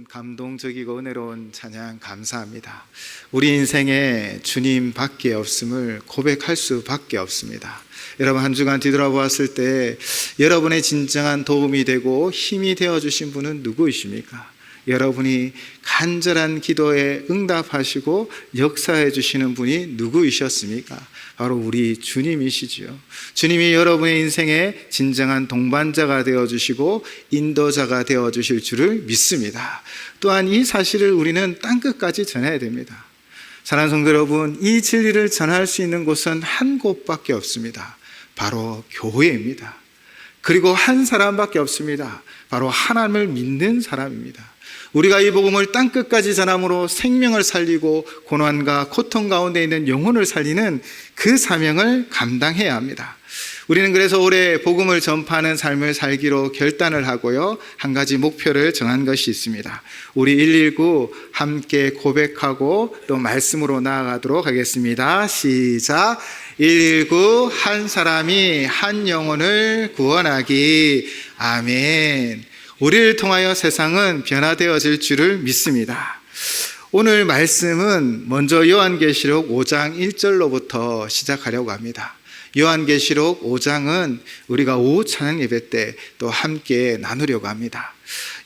감동적이고 은혜로운 찬양 감사합니다. 우리 인생에 주님밖에 없음을 고백할 수밖에 없습니다. 여러분, 한 주간 뒤돌아보았을 때 여러분의 진정한 도움이 되고 힘이 되어주신 분은 누구이십니까? 여러분이 간절한 기도에 응답하시고 역사해 주시는 분이 누구이셨습니까? 바로 우리 주님이시지요. 주님이 여러분의 인생에 진정한 동반자가 되어주시고 인도자가 되어주실 줄을 믿습니다. 또한 이 사실을 우리는 땅끝까지 전해야 됩니다. 사랑하는 성도 여러분, 이 진리를 전할 수 있는 곳은 한 곳밖에 없습니다. 바로 교회입니다. 그리고 한 사람밖에 없습니다. 바로 하나님을 믿는 사람입니다. 우리가 이 복음을 땅끝까지 전함으로 생명을 살리고 고난과 고통 가운데 있는 영혼을 살리는 그 사명을 감당해야 합니다. 우리는 그래서 올해 복음을 전파하는 삶을 살기로 결단을 하고요, 한 가지 목표를 정한 것이 있습니다. 우리 119 함께 고백하고 또 말씀으로 나아가도록 하겠습니다. 시작. 119 한 사람이 한 영혼을 구원하기. 아멘. 우리를 통하여 세상은 변화되어질 줄을 믿습니다. 오늘 말씀은 먼저 요한계시록 5장 1절로부터 시작하려고 합니다. 요한계시록 5장은 우리가 오후 찬양 예배 때 또 함께 나누려고 합니다.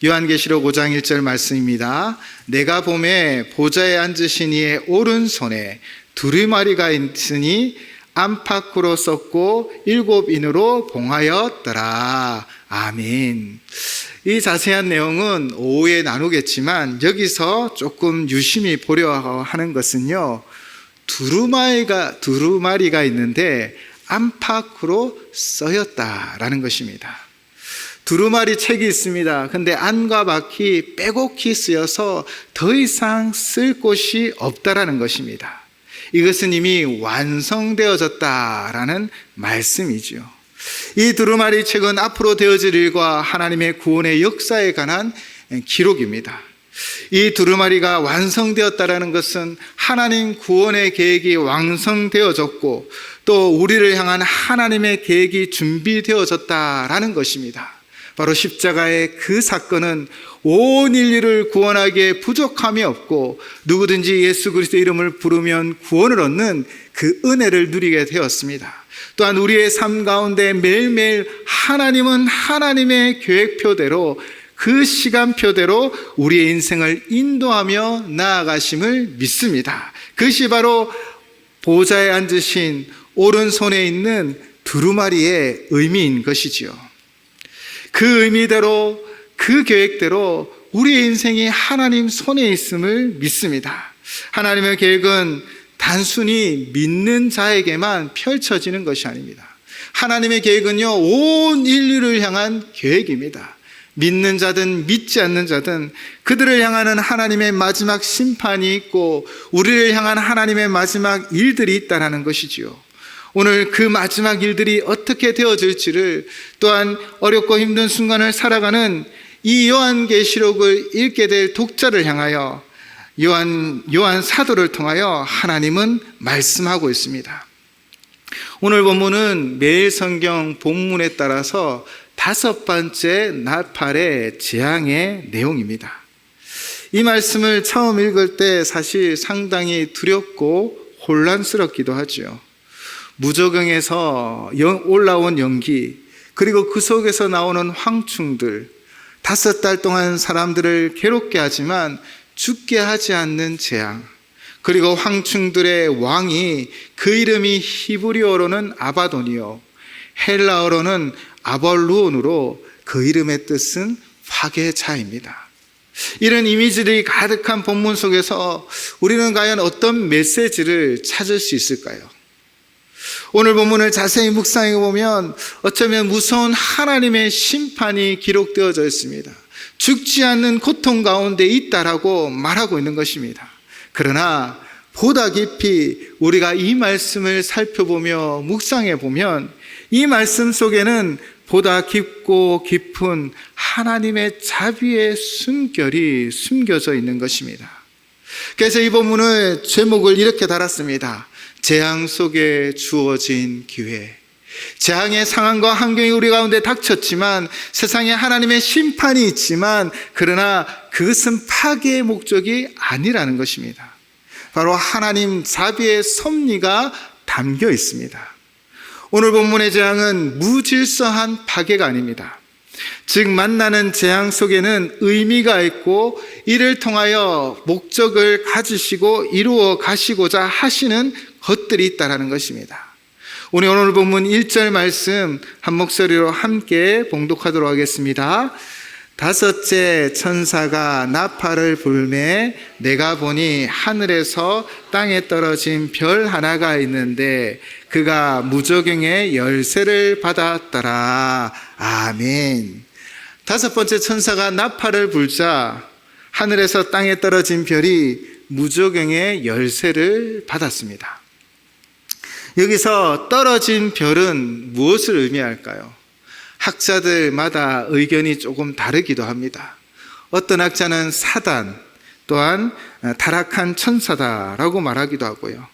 요한계시록 5장 1절 말씀입니다. 내가 보매 보좌에 앉으신 이의 오른손에 두루마리가 있으니 안팎으로 썼고 7인으로 봉하였더라. 아멘. 이 자세한 내용은 오후에 나누겠지만 여기서 조금 유심히 보려 하는 것은요, 두루마리가 있는데 안팎으로 써였다라는 것입니다. 두루마리 책이 있습니다. 근데 안과 밖이 빼곡히 쓰여서 더 이상 쓸 곳이 없다라는 것입니다. 이것은 이미 완성되어졌다라는 말씀이지요. 이 두루마리 책은 앞으로 되어질 일과 하나님의 구원의 역사에 관한 기록입니다. 이 두루마리가 완성되었다라는 것은 하나님 구원의 계획이 완성되어졌고 또 우리를 향한 하나님의 계획이 준비되어졌다라는 것입니다. 바로 십자가의 그 사건은 온 인류를 구원하기에 부족함이 없고 누구든지 예수 그리스도의 이름을 부르면 구원을 얻는 그 은혜를 누리게 되었습니다. 또한 우리의 삶 가운데 매일매일 하나님은 하나님의 계획표대로 그 시간표대로 우리의 인생을 인도하며 나아가심을 믿습니다. 그것이 바로 보좌에 앉으신 오른손에 있는 두루마리의 의미인 것이지요. 그 의미대로 그 계획대로 우리의 인생이 하나님 손에 있음을 믿습니다. 하나님의 계획은 단순히 믿는 자에게만 펼쳐지는 것이 아닙니다. 하나님의 계획은요, 온 인류를 향한 계획입니다. 믿는 자든 믿지 않는 자든 그들을 향하는 하나님의 마지막 심판이 있고 우리를 향한 하나님의 마지막 일들이 있다는 것이지요. 오늘 그 마지막 일들이 어떻게 되어질지를, 또한 어렵고 힘든 순간을 살아가는 이 요한계시록을 읽게 될 독자를 향하여 요한 사도를 통하여 하나님은 말씀하고 있습니다. 오늘 본문은 매일 성경 본문에 따라서 5번째 나팔의 재앙의 내용입니다. 이 말씀을 처음 읽을 때 사실 상당히 두렵고 혼란스럽기도 하죠. 무저경에서 올라온 연기, 그리고 그 속에서 나오는 황충들, 5달 동안 사람들을 괴롭게 하지만 죽게 하지 않는 재앙, 그리고 황충들의 왕이 그 이름이 히브리어로는 아바돈이요 헬라어로는 아벌루온으로 그 이름의 뜻은 파괴자입니다. 이런 이미지들이 가득한 본문 속에서 우리는 과연 어떤 메시지를 찾을 수 있을까요? 오늘 본문을 자세히 묵상해 보면 어쩌면 무서운 하나님의 심판이 기록되어져 있습니다. 죽지 않는 고통 가운데 있다라고 말하고 있는 것입니다. 그러나 보다 깊이 우리가 이 말씀을 살펴보며 묵상해 보면 이 말씀 속에는 보다 깊고 깊은 하나님의 자비의 숨결이 숨겨져 있는 것입니다. 그래서 이 본문을 제목을 이렇게 달았습니다. 재앙 속에 주어진 기회. 재앙의 상황과 환경이 우리 가운데 닥쳤지만, 세상에 하나님의 심판이 있지만, 그러나 그것은 파괴의 목적이 아니라는 것입니다. 바로 하나님 자비의 섭리가 담겨 있습니다. 오늘 본문의 재앙은 무질서한 파괴가 아닙니다. 즉 만나는 재앙 속에는 의미가 있고 이를 통하여 목적을 가지시고 이루어 가시고자 하시는 것들이 있다는 것입니다. 우리 오늘 본문 1절 말씀 한 목소리로 함께 봉독하도록 하겠습니다. 다섯째 천사가 나팔을 불매 내가 보니 하늘에서 땅에 떨어진 별 하나가 있는데 그가 무저갱의 열쇠를 받았더라. 아멘. 다섯 번째 천사가 나팔을 불자 하늘에서 땅에 떨어진 별이 무저갱의 열쇠를 받았습니다. 여기서 떨어진 별은 무엇을 의미할까요? 학자들마다 의견이 조금 다르기도 합니다. 어떤 학자는 사단, 또한 타락한 천사다라고 말하기도 하고요.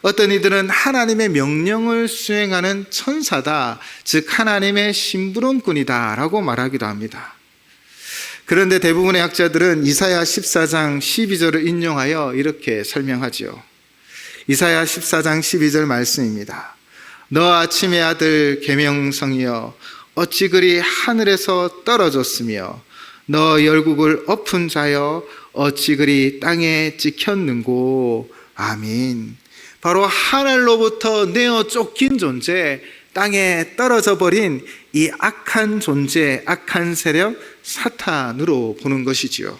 어떤 이들은 하나님의 명령을 수행하는 천사다, 즉 하나님의 심부름꾼이다라고 말하기도 합니다. 그런데 대부분의 학자들은 이사야 14장 12절을 인용하여 이렇게 설명하지요. 이사야 14장 12절 말씀입니다. 너 아침의 아들 계명성이여 어찌 그리 하늘에서 떨어졌으며 너 열국을 엎은 자여 어찌 그리 땅에 찍혔는고. 아멘. 바로 하늘로부터 내어 쫓긴 존재, 땅에 떨어져 버린 이 악한 존재, 악한 세력 사탄으로 보는 것이지요.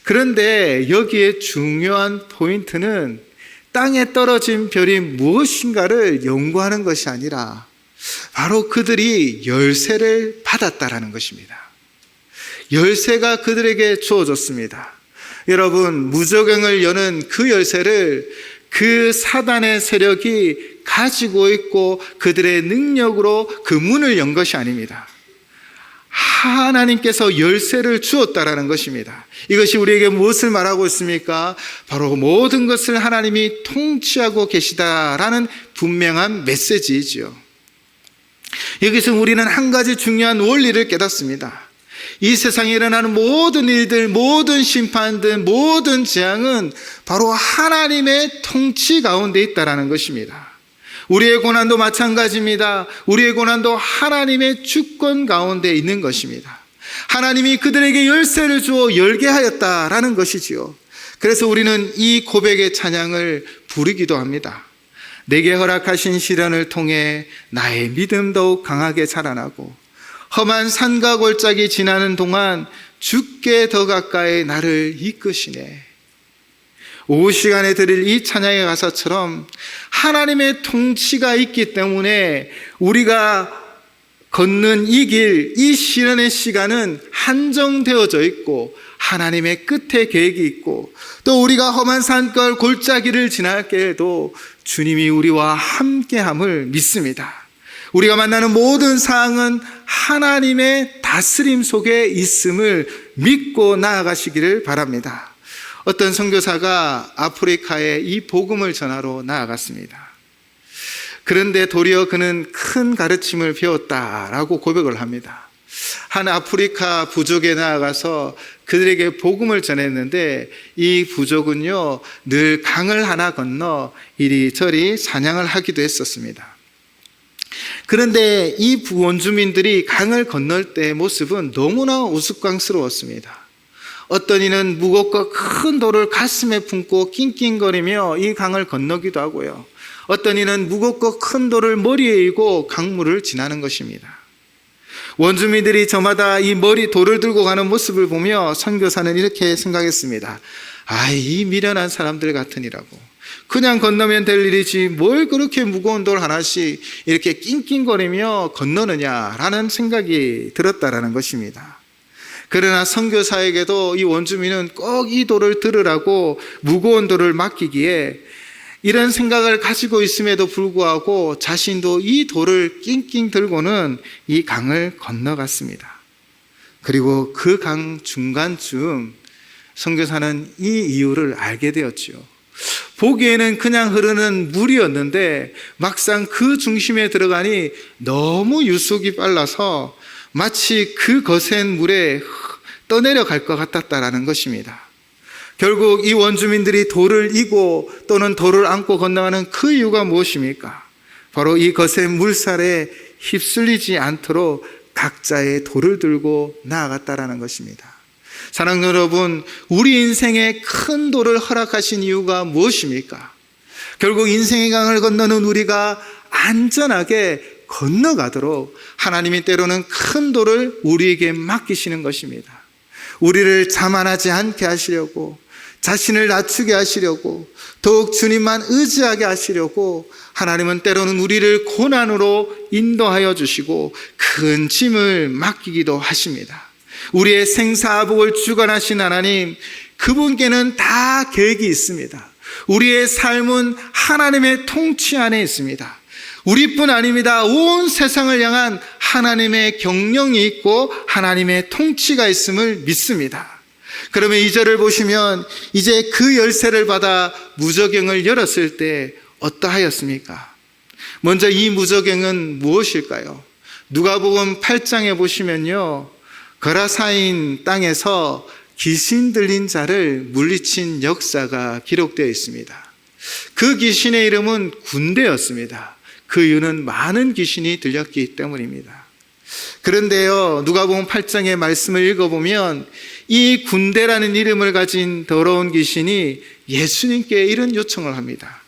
그런데 여기에 중요한 포인트는 땅에 떨어진 별이 무엇인가를 연구하는 것이 아니라 바로 그들이 열쇠를 받았다라는 것입니다. 열쇠가 그들에게 주어졌습니다. 여러분, 무저갱을 여는 그 열쇠를 그 사단의 세력이 가지고 있고 그들의 능력으로 그 문을 연 것이 아닙니다. 하나님께서 열쇠를 주었다라는 것입니다. 이것이 우리에게 무엇을 말하고 있습니까? 바로 모든 것을 하나님이 통치하고 계시다라는 분명한 메시지이지요. 여기서 우리는 한 가지 중요한 원리를 깨닫습니다. 이 세상에 일어나는 모든 일들, 모든 심판들, 모든 재앙은 바로 하나님의 통치 가운데 있다라는 것입니다. 우리의 고난도 마찬가지입니다. 우리의 고난도 하나님의 주권 가운데 있는 것입니다. 하나님이 그들에게 열쇠를 주어 열게 하였다라는 것이지요. 그래서 우리는 이 고백의 찬양을 부르기도 합니다. 내게 허락하신 시련을 통해 나의 믿음 더욱 강하게 자라나고 험한 산과 골짜기 지나는 동안 주께 더 가까이 나를 이끄시네. 오후 시간에 드릴 이 찬양의 가사처럼 하나님의 통치가 있기 때문에 우리가 걷는 이 길, 이 시련의 시간은 한정되어져 있고 하나님의 끝에 계획이 있고 또 우리가 험한 산걸 골짜기를 지날 때에도 주님이 우리와 함께함을 믿습니다. 우리가 만나는 모든 사항은 하나님의 다스림 속에 있음을 믿고 나아가시기를 바랍니다. 어떤 선교사가 아프리카에 이 복음을 전하러 나아갔습니다. 그런데 도리어 그는 큰 가르침을 배웠다라고 고백을 합니다. 한 아프리카 부족에 나아가서 그들에게 복음을 전했는데 이 부족은요 늘 강을 하나 건너 이리저리 사냥을 하기도 했었습니다. 그런데 이 원주민들이 강을 건널 때의 모습은 너무나 우스꽝스러웠습니다. 어떤 이는 무겁고 큰 돌을 가슴에 품고 낑낑거리며 이 강을 건너기도 하고요. 어떤 이는 무겁고 큰 돌을 머리에 이고 강물을 지나는 것입니다. 원주민들이 저마다 이 돌을 들고 가는 모습을 보며 선교사는 이렇게 생각했습니다. 이 미련한 사람들 같으니라고. 그냥 건너면 될 일이지 뭘 그렇게 무거운 돌 하나씩 이렇게 낑낑거리며 건너느냐라는 생각이 들었다라는 것입니다. 그러나 선교사에게도 이 원주민은 꼭 이 돌을 들으라고 무거운 돌을 맡기기에 이런 생각을 가지고 있음에도 불구하고 자신도 이 돌을 낑낑 들고는 이 강을 건너갔습니다. 그리고 그 강 중간쯤 선교사는 이 이유를 알게 되었지요. 보기에는 그냥 흐르는 물이었는데 막상 그 중심에 들어가니 너무 유속이 빨라서 마치 그 거센 물에 떠내려갈 것 같았다라는 것입니다. 결국 이 원주민들이 돌을 이고 또는 돌을 안고 건너가는 그 이유가 무엇입니까? 바로 이 거센 물살에 휩쓸리지 않도록 각자의 돌을 들고 나아갔다라는 것입니다. 사랑하는 여러분, 우리 인생에 큰 돌을 허락하신 이유가 무엇입니까? 결국 인생의 강을 건너는 우리가 안전하게 건너가도록 하나님이 때로는 큰 돌을 우리에게 맡기시는 것입니다. 우리를 자만하지 않게 하시려고, 자신을 낮추게 하시려고, 더욱 주님만 의지하게 하시려고 하나님은 때로는 우리를 고난으로 인도하여 주시고 큰 짐을 맡기기도 하십니다. 우리의 생사복을 주관하신 하나님, 그분께는 다 계획이 있습니다. 우리의 삶은 하나님의 통치 안에 있습니다. 우리뿐 아닙니다. 온 세상을 향한 하나님의 경영이 있고 하나님의 통치가 있음을 믿습니다. 그러면 2절을 보시면 이제 그 열쇠를 받아 무저갱을 열었을 때 어떠하였습니까? 먼저 이 무저갱은 무엇일까요? 누가복음 8장에 보시면요, 거라사인 땅에서 귀신 들린 자를 물리친 역사가 기록되어 있습니다. 그 귀신의 이름은 군대였습니다. 그 이유는 많은 귀신이 들렸기 때문입니다. 그런데요, 누가복음 8장의 말씀을 읽어보면 이 군대라는 이름을 가진 더러운 귀신이 예수님께 이런 요청을 합니다.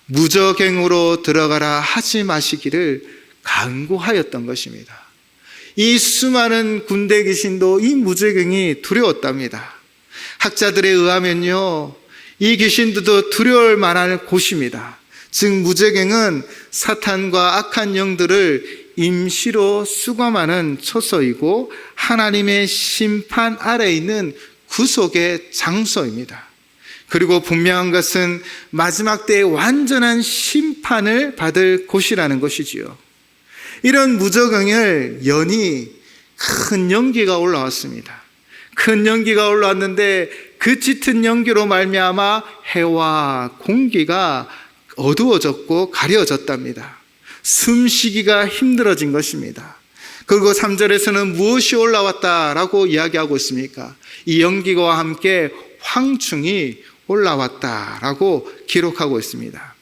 무저갱으로 들어가라 하지 마시기를 간구하였던 것입니다. 이 수많은 군대 귀신도 이 무저갱이 두려웠답니다. 학자들에 의하면요, 이 귀신들도 두려울 만한 곳입니다. 즉 무저갱은 사탄과 악한 영들을 임시로 수감하는 처소이고 하나님의 심판 아래에 있는 구속의 장소입니다. 그리고 분명한 것은 마지막 때에 완전한 심판을 받을 곳이라는 것이지요. 이런 무저갱을 연이 큰 연기가 올라왔습니다. 큰 연기가 올라왔는데 그 짙은 연기로 말미암아 해와 공기가 어두워졌고 가려졌답니다. 숨쉬기가 힘들어진 것입니다. 그리고 3절에서는 무엇이 올라왔다라고 이야기하고 있습니까? 이 연기와 함께 황충이 올라왔다라고 기록하고 있습니다.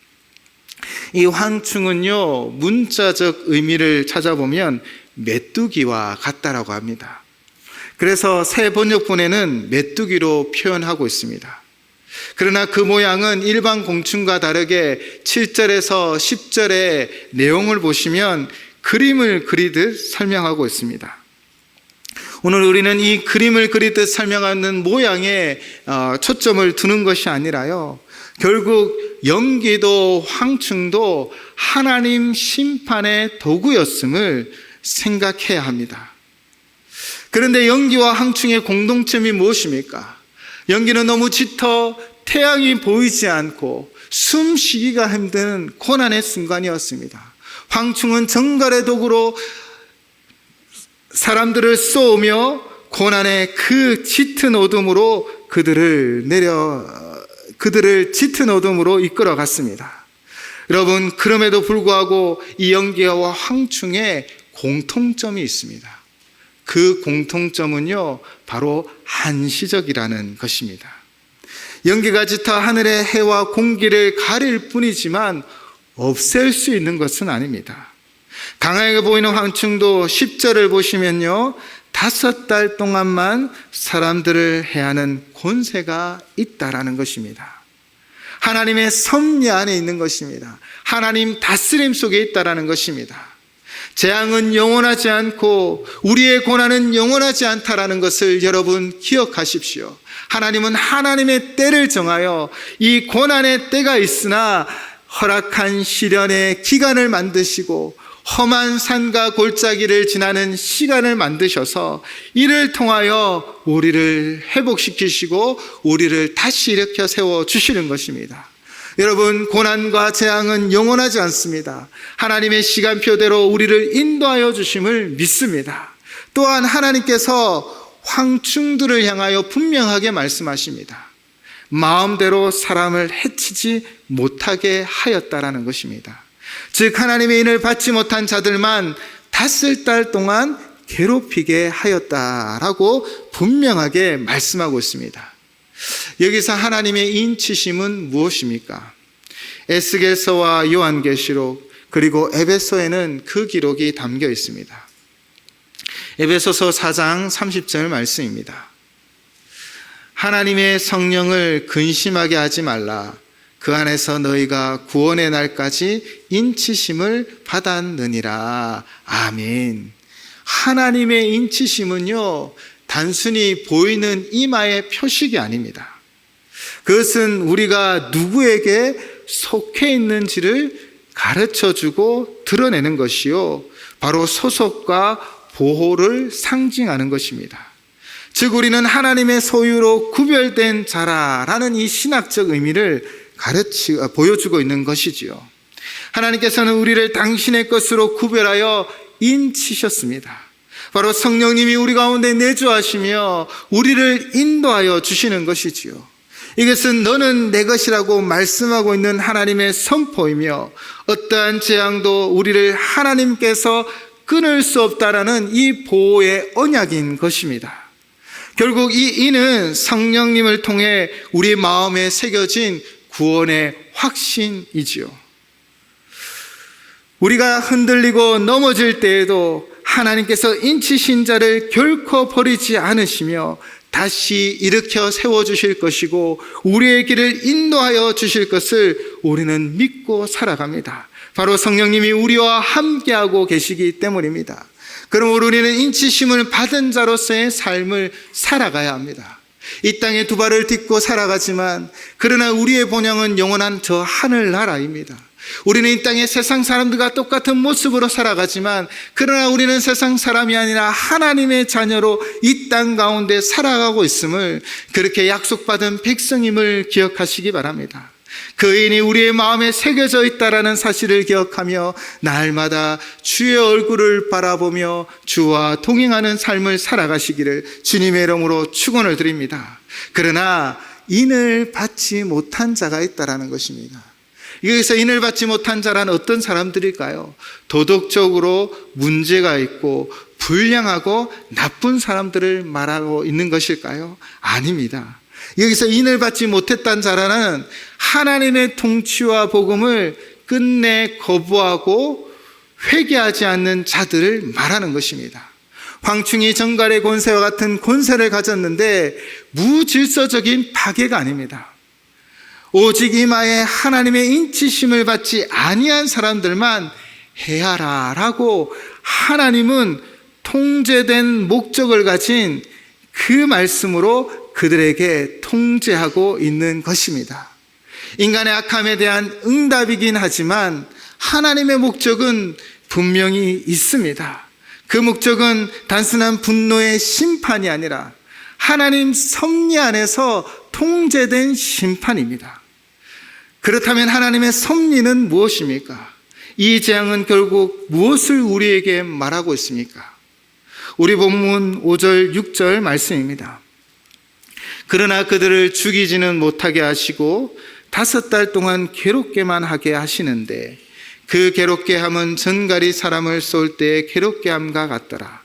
이 황충은요, 문자적 의미를 찾아보면 메뚜기와 같다라고 합니다. 그래서 새 번역본에는 메뚜기로 표현하고 있습니다. 그러나 그 모양은 일반 공충과 다르게 7절에서 10절의 내용을 보시면 그림을 그리듯 설명하고 있습니다. 오늘 우리는 이 그림을 그리듯 설명하는 모양에 초점을 두는 것이 아니라요, 결국 연기도 황충도 하나님 심판의 도구였음을 생각해야 합니다. 그런데 연기와 황충의 공동점이 무엇입니까? 연기는 너무 짙어 태양이 보이지 않고 숨쉬기가 힘든 고난의 순간이었습니다. 황충은 정갈의 도구로 사람들을 쏘며 고난의 그 짙은 어둠으로 그들을 짙은 어둠으로 이끌어 갔습니다. 여러분, 그럼에도 불구하고 이 연기와 황충에 공통점이 있습니다. 그 공통점은요, 바로 한시적이라는 것입니다. 연기가 짙어 하늘의 해와 공기를 가릴 뿐이지만 없앨 수 있는 것은 아닙니다. 강하게 보이는 황충도 10절을 보시면요, 5달 동안만 사람들을 해하는 권세가 있다라는 것입니다. 하나님의 섭리 안에 있는 것입니다. 하나님 다스림 속에 있다라는 것입니다. 재앙은 영원하지 않고 우리의 고난은 영원하지 않다라는 것을 여러분 기억하십시오. 하나님은 하나님의 때를 정하여 이 고난의 때가 있으나 허락한 시련의 기간을 만드시고 험한 산과 골짜기를 지나는 시간을 만드셔서 이를 통하여 우리를 회복시키시고 우리를 다시 일으켜 세워주시는 것입니다. 여러분, 고난과 재앙은 영원하지 않습니다. 하나님의 시간표대로 우리를 인도하여 주심을 믿습니다. 또한 하나님께서 황충들을 향하여 분명하게 말씀하십니다. 마음대로 사람을 해치지 못하게 하였다라는 것입니다. 즉 하나님의 인을 받지 못한 자들만 5달 동안 괴롭히게 하였다라고 분명하게 말씀하고 있습니다. 여기서 하나님의 인치심은 무엇입니까? 에스겔서와 요한계시록 그리고 에베소에는 그 기록이 담겨 있습니다. 에베소서 4장 30절 말씀입니다. 하나님의 성령을 근심하게 하지 말라. 그 안에서 너희가 구원의 날까지 인치심을 받았느니라. 아멘. 하나님의 인치심은요, 단순히 보이는 이마의 표식이 아닙니다. 그것은 우리가 누구에게 속해 있는지를 가르쳐주고 드러내는 것이요, 바로 소속과 보호를 상징하는 것입니다. 즉 우리는 하나님의 소유로 구별된 자라라는 이 신학적 의미를 보여주고 있는 것이지요. 하나님께서는 우리를 당신의 것으로 구별하여 인치셨습니다. 바로 성령님이 우리 가운데 내주하시며 우리를 인도하여 주시는 것이지요. 이것은 너는 내 것이라고 말씀하고 있는 하나님의 선포이며 어떠한 재앙도 우리를 하나님께서 끊을 수 없다라는 이 보호의 언약인 것입니다. 결국 이 인은 성령님을 통해 우리 마음에 새겨진 구원의 확신이지요. 우리가 흔들리고 넘어질 때에도 하나님께서 인치신 자를 결코 버리지 않으시며 다시 일으켜 세워주실 것이고 우리의 길을 인도하여 주실 것을 우리는 믿고 살아갑니다. 바로 성령님이 우리와 함께하고 계시기 때문입니다. 그러므로 우리는 인치심을 받은 자로서의 삶을 살아가야 합니다. 이 땅에 두 발을 딛고 살아가지만 그러나 우리의 본향은 영원한 저 하늘나라입니다. 우리는 이 땅에 세상 사람들과 똑같은 모습으로 살아가지만 그러나 우리는 세상 사람이 아니라 하나님의 자녀로 이 땅 가운데 살아가고 있음을, 그렇게 약속받은 백성임을 기억하시기 바랍니다. 그 인이 우리의 마음에 새겨져 있다라는 사실을 기억하며 날마다 주의 얼굴을 바라보며 주와 동행하는 삶을 살아가시기를 주님의 이름으로 축원을 드립니다. 그러나 인을 받지 못한 자가 있다라는 것입니다. 여기서 인을 받지 못한 자란 어떤 사람들일까요? 도덕적으로 문제가 있고 불량하고 나쁜 사람들을 말하고 있는 것일까요? 아닙니다. 여기서 인을 받지 못했다는 자라는 하나님의 통치와 복음을 끝내 거부하고 회개하지 않는 자들을 말하는 것입니다. 황충이 정갈의 권세와 같은 권세를 가졌는데 무질서적인 파괴가 아닙니다. 오직 이마에 하나님의 인치심을 받지 아니한 사람들만 해하라라고 하나님은 통제된 목적을 가진 그 말씀으로 그들에게 통제하고 있는 것입니다. 인간의 악함에 대한 응답이긴 하지만 하나님의 목적은 분명히 있습니다. 그 목적은 단순한 분노의 심판이 아니라 하나님 섭리 안에서 통제된 심판입니다. 그렇다면 하나님의 섭리는 무엇입니까? 이 재앙은 결국 무엇을 우리에게 말하고 있습니까? 우리 본문 5절 6절 말씀입니다. 그러나 그들을 죽이지는 못하게 하시고 5달 동안 괴롭게만 하게 하시는데 그 괴롭게 함은 전갈이 사람을 쏠 때의 괴롭게 함과 같더라.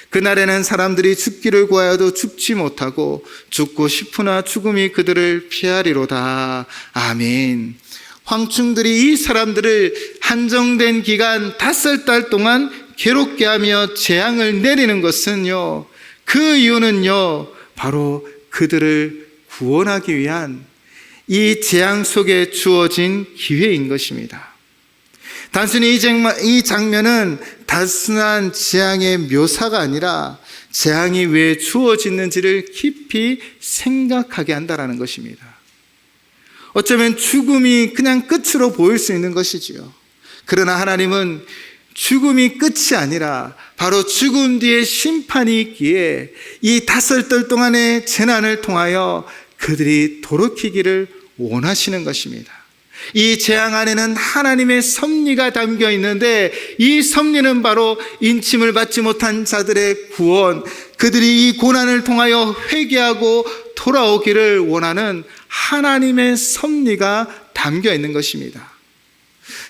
그날에는 사람들이 죽기를 구하여도 죽지 못하고 죽고 싶으나 죽음이 그들을 피하리로다. 아멘. 황충들이 이 사람들을 한정된 기간 5달 동안 괴롭게 하며 재앙을 내리는 것은요, 그 이유는요, 바로 그들을 구원하기 위한 이 재앙 속에 주어진 기회인 것입니다. 단순히 이 장면은 단순한 재앙의 묘사가 아니라 재앙이 왜 주어지는지를 깊이 생각하게 한다는 것입니다. 어쩌면 죽음이 그냥 끝으로 보일 수 있는 것이지요. 그러나 하나님은 죽음이 끝이 아니라 바로 죽음 뒤에 심판이 있기에 이 5달 동안의 재난을 통하여 그들이 돌이키기를 원하시는 것입니다. 이 재앙 안에는 하나님의 섭리가 담겨 있는데 이 섭리는 바로 인침을 받지 못한 자들의 구원, 그들이 이 고난을 통하여 회개하고 돌아오기를 원하는 하나님의 섭리가 담겨 있는 것입니다.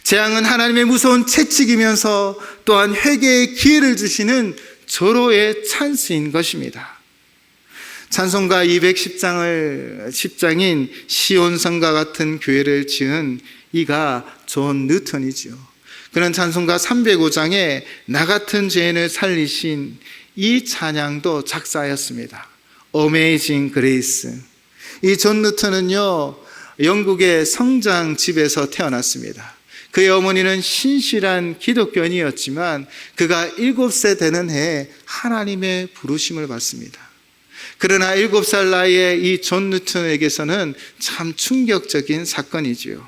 재앙은 하나님의 무서운 채찍이면서 또한 회개의 기회를 주시는 절호의 찬스인 것입니다. 찬송가 210장인 시온성과 같은 교회를 지은 이가 존 뉴턴이죠. 그는 찬송가 305장에 나 같은 죄인을 살리신 이 찬양도 작사하였습니다. Amazing Grace. 이 존 뉴턴은요, 영국의 성장 집에서 태어났습니다. 그의 어머니는 신실한 기독교인이었지만 그가 7세 되는 해에 하나님의 부르심을 받습니다. 그러나 7살 나이에 이 존 뉴턴에게서는 참 충격적인 사건이지요.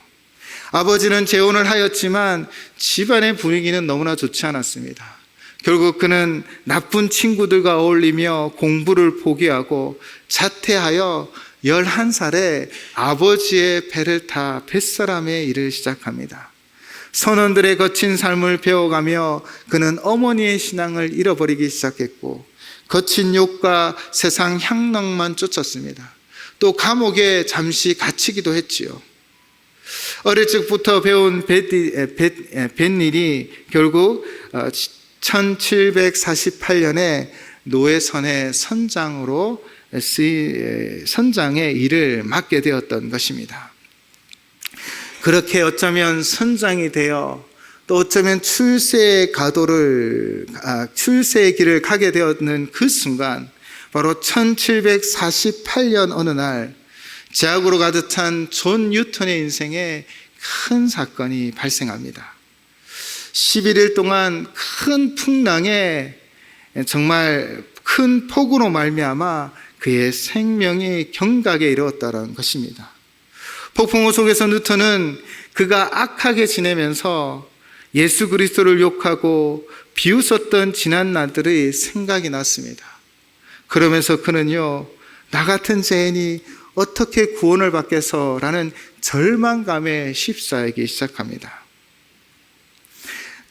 아버지는 재혼을 하였지만 집안의 분위기는 너무나 좋지 않았습니다. 결국 그는 나쁜 친구들과 어울리며 공부를 포기하고 자퇴하여 11살에 아버지의 배를 타 뱃사람의 일을 시작합니다. 선원들의 거친 삶을 배워가며 그는 어머니의 신앙을 잃어버리기 시작했고 거친 욕과 세상 향락만 쫓았습니다. 또 감옥에 잠시 갇히기도 했지요. 어릴 적부터 배운 뱃일이 결국 1748년에 노예선의 선장의 일을 맡게 되었던 것입니다. 그렇게 어쩌면 선장이 되어 또 어쩌면 출세의 길을 가게 되었는 그 순간, 바로 1748년 어느 날 제약으로 가득 찬 존 뉴턴의 인생에 큰 사건이 발생합니다. 11일 동안 큰 풍랑에 정말 큰 폭우로 말미암아 그의 생명이 경각에 이르렀다는 것입니다. 폭풍우 속에서 뉴턴은 그가 악하게 지내면서 예수 그리스도를 욕하고 비웃었던 지난 날들의 생각이 났습니다. 그러면서 그는요, 나 같은 죄인이 어떻게 구원을 받겠어라는 절망감에 휩싸이기 시작합니다.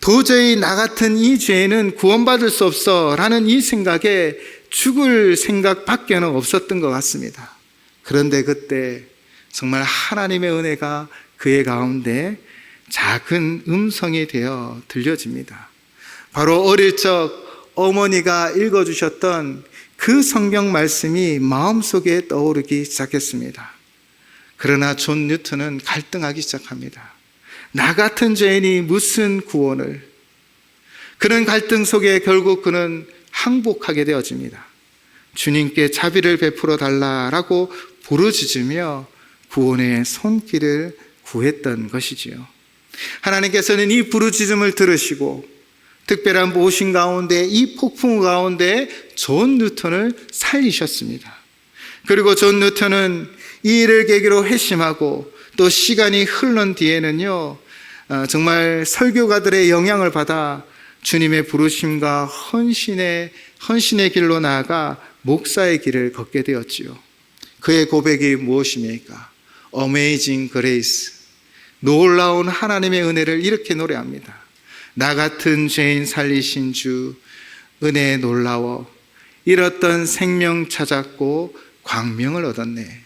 도저히 나 같은 이 죄인은 구원받을 수 없어라는 이 생각에 죽을 생각밖에는 없었던 것 같습니다. 그런데 그때 정말 하나님의 은혜가 그의 가운데 작은 음성이 되어 들려집니다. 바로 어릴 적 어머니가 읽어주셨던 그 성경 말씀이 마음속에 떠오르기 시작했습니다. 그러나 존 뉴턴은 갈등하기 시작합니다. 나 같은 죄인이 무슨 구원을. 그런 갈등 속에 결국 그는 항복하게 되어집니다. 주님께 자비를 베풀어 달라라고 부르짖으며 구원의 손길을 구했던 것이지요. 하나님께서는 이 부르짖음을 들으시고 특별한 모신 가운데, 이 폭풍 가운데 존 뉴턴을 살리셨습니다. 그리고 존 뉴턴은 이 일을 계기로 회심하고 또 시간이 흐른 뒤에는요, 정말 설교가들의 영향을 받아 주님의 부르심과 헌신의 길로 나아가 목사의 길을 걷게 되었지요. 그의 고백이 무엇입니까? Amazing Grace. 놀라운 하나님의 은혜를 이렇게 노래합니다. 나 같은 죄인 살리신 주, 은혜에 놀라워 잃었던 생명 찾았고 광명을 얻었네.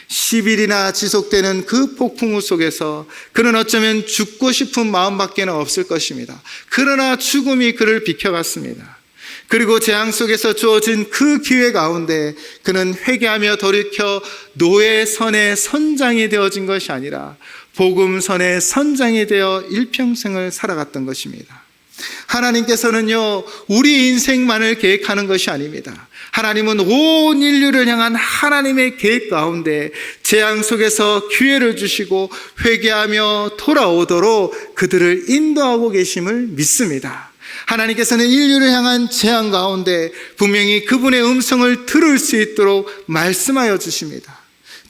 10일이나 지속되는 그 폭풍우 속에서 그는 어쩌면 죽고 싶은 마음밖에 없을 것입니다. 그러나 죽음이 그를 비켜갔습니다. 그리고 재앙 속에서 주어진 그 기회 가운데 그는 회개하며 돌이켜 노예선의 선장이 되어진 것이 아니라 복음선의 선장이 되어 일평생을 살아갔던 것입니다. 하나님께서는요, 우리 인생만을 계획하는 것이 아닙니다. 하나님은 온 인류를 향한 하나님의 계획 가운데 재앙 속에서 기회를 주시고 회개하며 돌아오도록 그들을 인도하고 계심을 믿습니다. 하나님께서는 인류를 향한 재앙 가운데 분명히 그분의 음성을 들을 수 있도록 말씀하여 주십니다.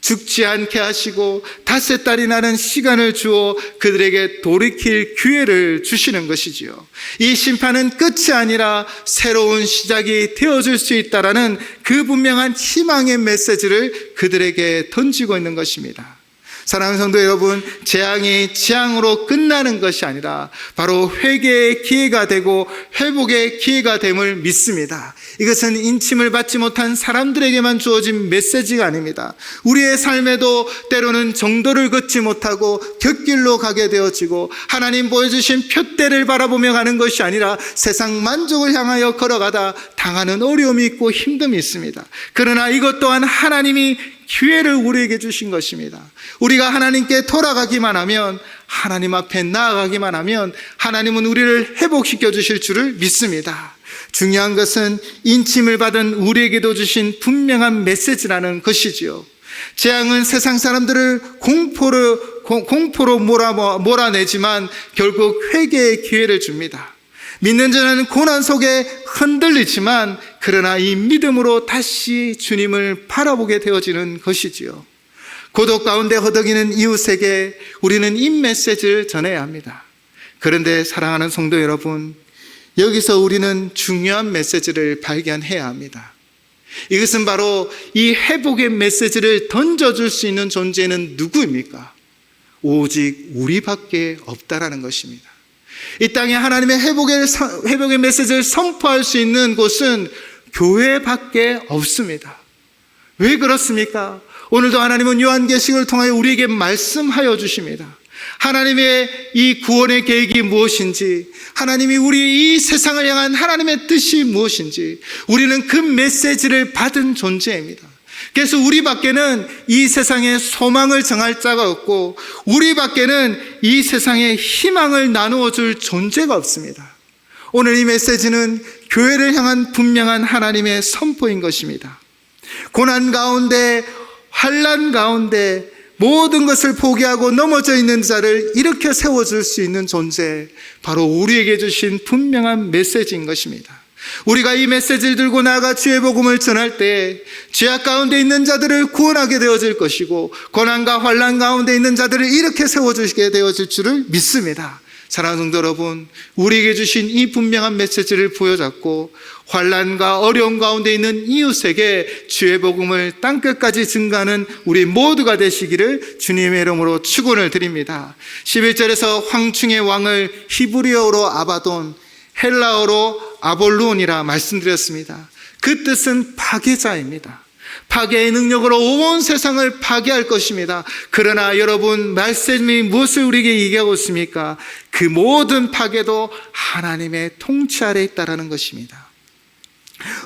죽지 않게 하시고 닷새 달이 나는 시간을 주어 그들에게 돌이킬 기회를 주시는 것이지요. 이 심판은 끝이 아니라 새로운 시작이 되어줄 수 있다라는 그 분명한 희망의 메시지를 그들에게 던지고 있는 것입니다. 사랑하는 성도 여러분, 재앙이 재앙으로 끝나는 것이 아니라 바로 회개의 기회가 되고 회복의 기회가 됨을 믿습니다. 이것은 인침을 받지 못한 사람들에게만 주어진 메시지가 아닙니다. 우리의 삶에도 때로는 정도를 걷지 못하고 곁길로 가게 되어지고 하나님 보여주신 표대를 바라보며 가는 것이 아니라 세상 만족을 향하여 걸어가다 당하는 어려움이 있고 힘듦이 있습니다. 그러나 이것 또한 하나님이 기회를 우리에게 주신 것입니다. 우리가 하나님께 돌아가기만 하면, 하나님 앞에 나아가기만 하면 하나님은 우리를 회복시켜 주실 줄을 믿습니다. 중요한 것은 인침을 받은 우리에게도 주신 분명한 메시지라는 것이지요. 재앙은 세상 사람들을 공포로 몰아내지만 결국 회개의 기회를 줍니다. 믿는 자는 고난 속에 흔들리지만 그러나 이 믿음으로 다시 주님을 바라보게 되어지는 것이지요. 고독 가운데 허덕이는 이웃에게 우리는 이 메시지를 전해야 합니다. 그런데 사랑하는 성도 여러분, 여기서 우리는 중요한 메시지를 발견해야 합니다. 이것은 바로 이 회복의 메시지를 던져줄 수 있는 존재는 누구입니까? 오직 우리밖에 없다라는 것입니다. 이 땅에 하나님의 회복의 메시지를 선포할 수 있는 곳은 교회밖에 없습니다. 왜 그렇습니까? 오늘도 하나님은 요한계시록을 통하여 우리에게 말씀하여 주십니다. 하나님의 이 구원의 계획이 무엇인지, 하나님이 우리 이 세상을 향한 하나님의 뜻이 무엇인지 우리는 그 메시지를 받은 존재입니다. 그래서 우리 밖에는 이 세상에 소망을 정할 자가 없고 우리 밖에는 이 세상에 희망을 나누어 줄 존재가 없습니다. 오늘 이 메시지는 교회를 향한 분명한 하나님의 선포인 것입니다. 고난 가운데, 환난 가운데 모든 것을 포기하고 넘어져 있는 자를 일으켜 세워줄 수 있는 존재, 바로 우리에게 주신 분명한 메시지인 것입니다. 우리가 이 메시지를 들고 나아가 주의 복음을 전할 때 죄악 가운데 있는 자들을 구원하게 되어질 것이고 고난과 환난 가운데 있는 자들을 일으켜 세워주시게 되어질 줄을 믿습니다. 사랑하는 성도 여러분, 우리에게 주신 이 분명한 메시지를 부여잡고 환난과 어려움 가운데 있는 이웃에게 주의 복음을 땅끝까지 증가하는 우리 모두가 되시기를 주님의 이름으로 축원을 드립니다. 11절에서 황충의 왕을 히브리어로 아바돈, 헬라어로 아볼론이라 말씀드렸습니다. 그 뜻은 파괴자입니다. 파괴의 능력으로 온 세상을 파괴할 것입니다. 그러나 여러분, 말씀이 무엇을 우리에게 얘기하고 있습니까? 그 모든 파괴도 하나님의 통치 아래에 있다는 것입니다.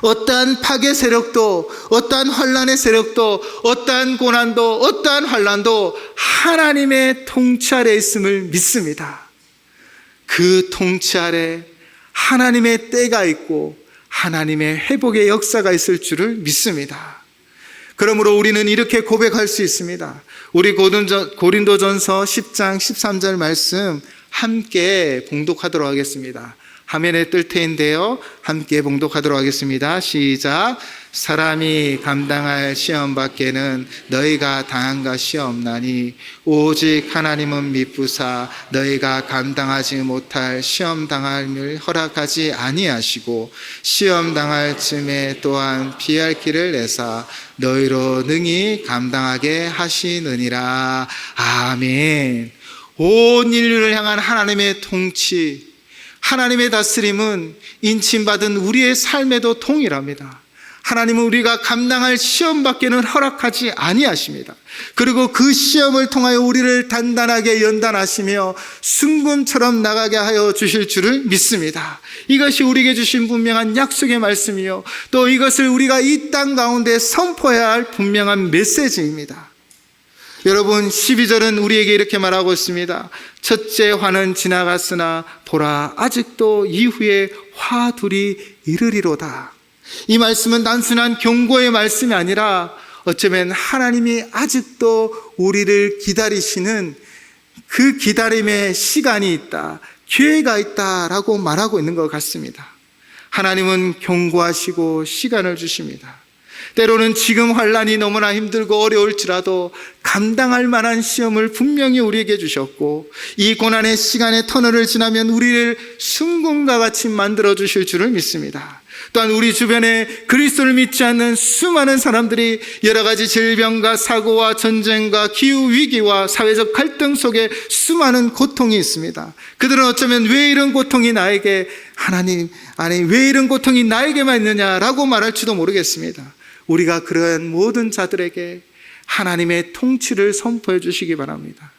어떠한 파괴 세력도, 어떠한 환난의 세력도, 어떠한 고난도, 어떠한 환난도 하나님의 통치 아래에 있음을 믿습니다. 그 통치 아래 하나님의 때가 있고 하나님의 회복의 역사가 있을 줄을 믿습니다. 그러므로 우리는 이렇게 고백할 수 있습니다. 우리 고린도전서 10장 13절 말씀 함께 봉독하도록 하겠습니다. 화면에 뜰 테인데요, 함께 봉독하도록 하겠습니다. 시작. 사람이 감당할 시험 밖에는 너희가 당한 것이 없나니 오직 하나님은 미쁘사 너희가 감당하지 못할 시험 당함을 허락하지 아니하시고 시험 당할 쯤에 또한 피할 길을 내사 너희로 능히 감당하게 하시느니라. 아멘. 온 인류를 향한 하나님의 통치, 하나님의 다스림은 인침받은 우리의 삶에도 동일합니다. 하나님은 우리가 감당할 시험밖에는 허락하지 아니하십니다. 그리고 그 시험을 통하여 우리를 단단하게 연단하시며 순금처럼 나가게 하여 주실 줄을 믿습니다. 이것이 우리에게 주신 분명한 약속의 말씀이요, 또 이것을 우리가 이 땅 가운데 선포해야 할 분명한 메시지입니다. 여러분, 12절은 우리에게 이렇게 말하고 있습니다. 첫째 화는 지나갔으나 보라, 아직도 이후에 화 둘이 이르리로다. 이 말씀은 단순한 경고의 말씀이 아니라 어쩌면 하나님이 아직도 우리를 기다리시는 그 기다림의 시간이 있다, 기회가 있다라고 말하고 있는 것 같습니다. 하나님은 경고하시고 시간을 주십니다. 때로는 지금 환난이 너무나 힘들고 어려울지라도 감당할 만한 시험을 분명히 우리에게 주셨고 이 고난의 시간의 터널을 지나면 우리를 순금과 같이 만들어 주실 줄을 믿습니다. 또한 우리 주변에 그리스도를 믿지 않는 수많은 사람들이 여러 가지 질병과 사고와 전쟁과 기후위기와 사회적 갈등 속에 수많은 고통이 있습니다. 그들은 어쩌면 왜 이런 고통이 나에게, 하나님, 아니 왜 이런 고통이 나에게만 있느냐라고 말할지도 모르겠습니다. 우리가 그러한 모든 자들에게 하나님의 통치를 선포해 주시기 바랍니다.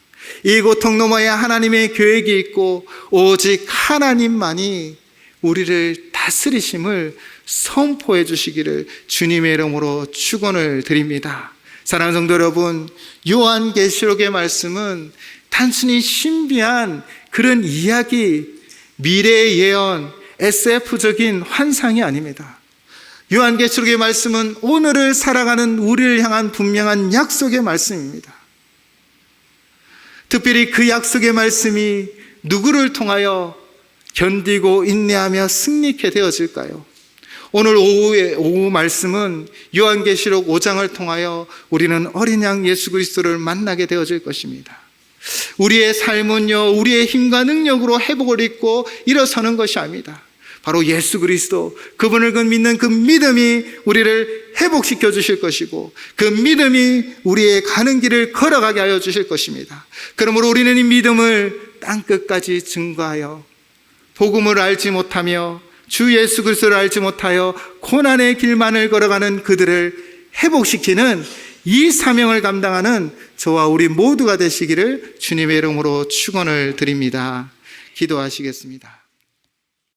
이 고통 너머에 하나님의 계획이 있고 오직 하나님만이 우리를 다스리심을 선포해 주시기를 주님의 이름으로 축원을 드립니다. 사랑하는 성도 여러분, 요한계시록의 말씀은 단순히 신비한 그런 이야기, 미래의 예언, SF적인 환상이 아닙니다. 요한계시록의 말씀은 오늘을 살아가는 우리를 향한 분명한 약속의 말씀입니다. 특별히 그 약속의 말씀이 누구를 통하여 견디고 인내하며 승리케 되어질까요? 오늘 오후 말씀은 요한계시록 5장을 통하여 우리는 어린 양 예수 그리스도를 만나게 되어질 것입니다. 우리의 삶은요, 우리의 힘과 능력으로 회복을 입고 일어서는 것이 아닙니다. 바로 예수 그리스도, 그분을 믿는 그 믿음이 우리를 회복시켜 주실 것이고 그 믿음이 우리의 가는 길을 걸어가게 하여 주실 것입니다. 그러므로 우리는 이 믿음을 땅끝까지 증거하여 복음을 알지 못하며 주 예수 그리스도를 알지 못하여 고난의 길만을 걸어가는 그들을 회복시키는 이 사명을 감당하는 저와 우리 모두가 되시기를 주님의 이름으로 축원을 드립니다. 기도하시겠습니다.